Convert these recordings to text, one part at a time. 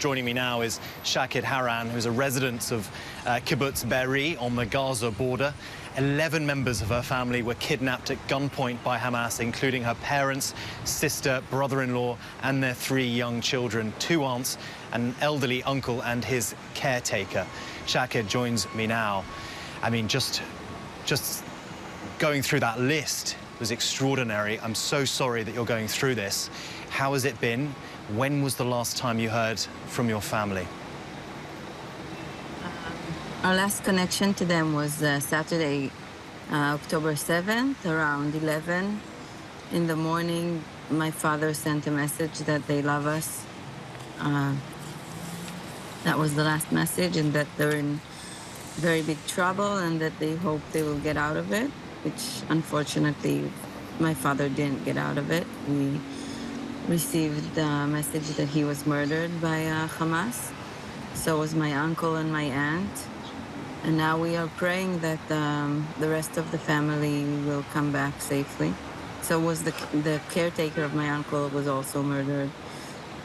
Joining me now is Shaked Haran, who's a resident of Kibbutz Be'eri on the Gaza border. 11 members of her family were kidnapped at gunpoint by Hamas, including her parents, sister, brother-in-law, and their 3 young children, 2 aunts, an elderly uncle, and his caretaker. Shaked joins me now. I mean, just going through that list was extraordinary. I'm so sorry that you're going through this. How has it been? When was the last time you heard from your family? Our last connection to them was Saturday, October 7th, around 11 in the morning. My father sent a message that they love us. That was the last message, and that they're in very big trouble and that they hope they will get out of it, which unfortunately my father didn't get out of it. We received the message that he was murdered by Hamas. So was my uncle and my aunt. And now we are praying that the rest of the family will come back safely. So was the caretaker of my uncle was also murdered.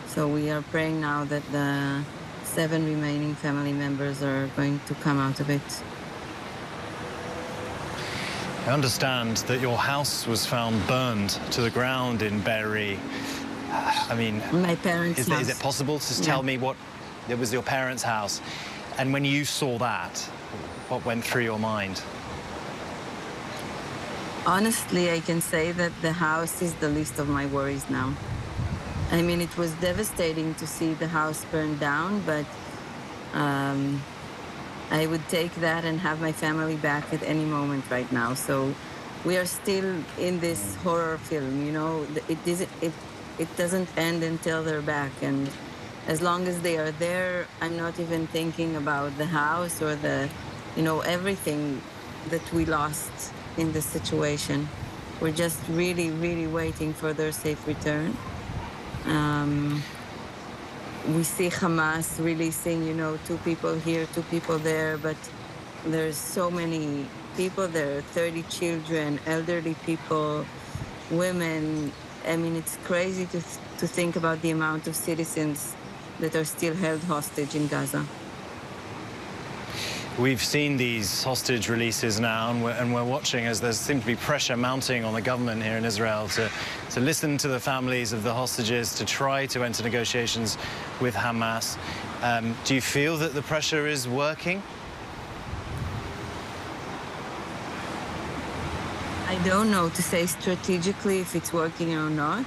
So we are praying now that the 7 remaining family members are going to come out of it. I understand that your house was found burned to the ground in Be'eri. I mean, my parents' house. Is it possible to tell me what it was, your parents' house? And when you saw that, what went through your mind? Honestly, I can say that the house is the least of my worries now. I mean, it was devastating to see the house burned down, but I would take that and have my family back at any moment right now. So we are still in this horror film, you know. It doesn't end until they're back, and as long as they are there, I'm not even thinking about the house or everything that we lost in this situation. We're just really, really waiting for their safe return. We see Hamas releasing, 2 people here, 2 people there, but there's so many people there, 30 children, elderly people, women. I mean, it's crazy to think about the amount of citizens that are still held hostage in Gaza. We've seen these hostage releases now, and we're watching as there seems to be pressure mounting on the government here in Israel to listen to the families of the hostages, to try to enter negotiations with Hamas. Do you feel that the pressure is working? I don't know to say strategically if it's working or not,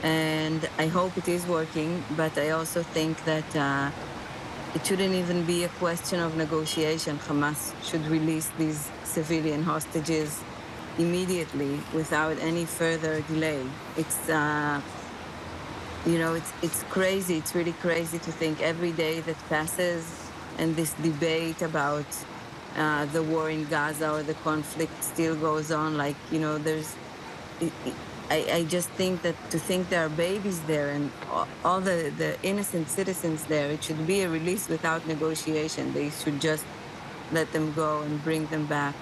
and I hope it is working, but I also think that it shouldn't even be a question of negotiation. Hamas should release these civilian hostages immediately without any further delay. It's crazy. It's really crazy to think every day that passes and this debate about the war in Gaza or the conflict still goes on. I just think that to think there are babies there and all the innocent citizens there, it should be a release without negotiation. They should just let them go and bring them back.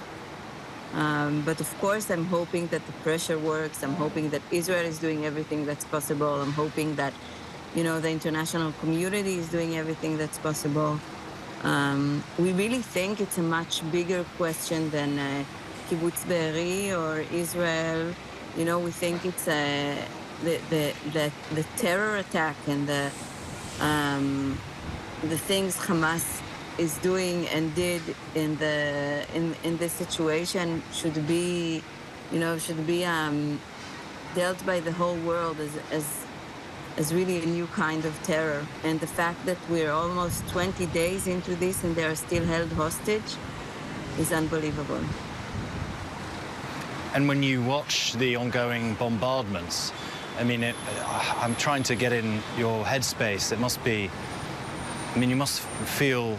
But of course, I'm hoping that the pressure works. I'm hoping that Israel is doing everything that's possible. I'm hoping that, the international community is doing everything that's possible. We really think it's a much bigger question than Kibbutz Be'eri or Israel. We think it's the terror attack and the things Hamas is doing and did in this situation should be dealt by the whole world as really a new kind of terror. And the fact that we're almost 20 days into this and they are still held hostage is unbelievable. And when you watch the ongoing bombardments, I mean, I'm trying to get in your headspace. It must be, you must feel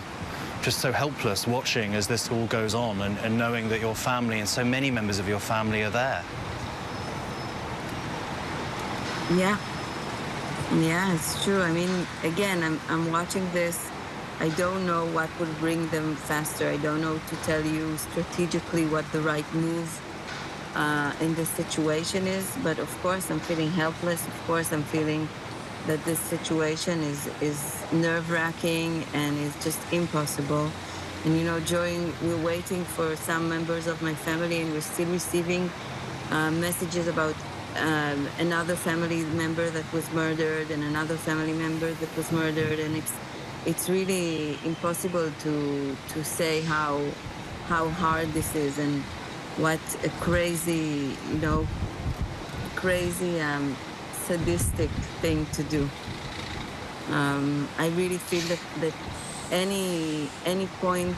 just so helpless watching as this all goes on and knowing that your family and so many members of your family are there. Yeah, it's true. I mean, again, I'm watching this. I don't know what will bring them faster. I don't know to tell you strategically what the right move in this situation is, but of course I'm feeling helpless. Of course I'm feeling that this situation is nerve-wracking and is just impossible. And you know, we're waiting for some members of my family, and we're still receiving messages about another family member that was murdered and another family member that was murdered, and it's really impossible to say how hard this is and what a crazy, sadistic thing to do. I really feel that any point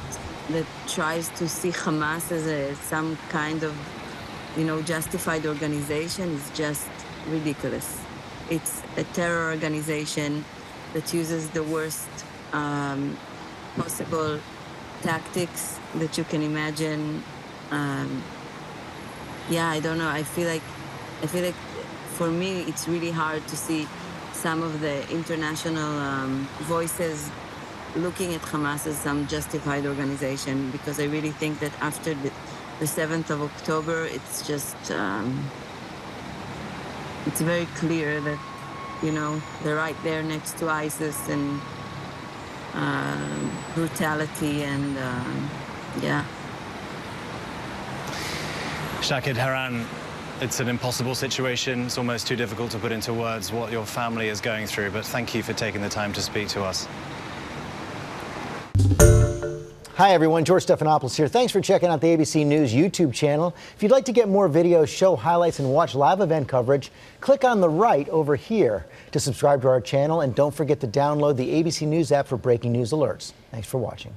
that tries to see Hamas as some kind of, justified organization is just ridiculous. It's a terror organization that uses the worst possible tactics that you can imagine. I don't know. I feel like for me, it's really hard to see some of the international voices looking at Hamas as some justified organization, because I really think that after the 7th of October, it's just, it's very clear that, they're right there next to ISIS and brutality and, Shaked, Haran, it's an impossible situation. It's almost too difficult to put into words what your family is going through, but thank you for taking the time to speak to us. Hi everyone, George Stephanopoulos here. Thanks for checking out the ABC News YouTube channel. If you'd like to get more videos, show highlights, and watch live event coverage, click on the right over here to subscribe to our channel, and don't forget to download the ABC News app for breaking news alerts. Thanks for watching.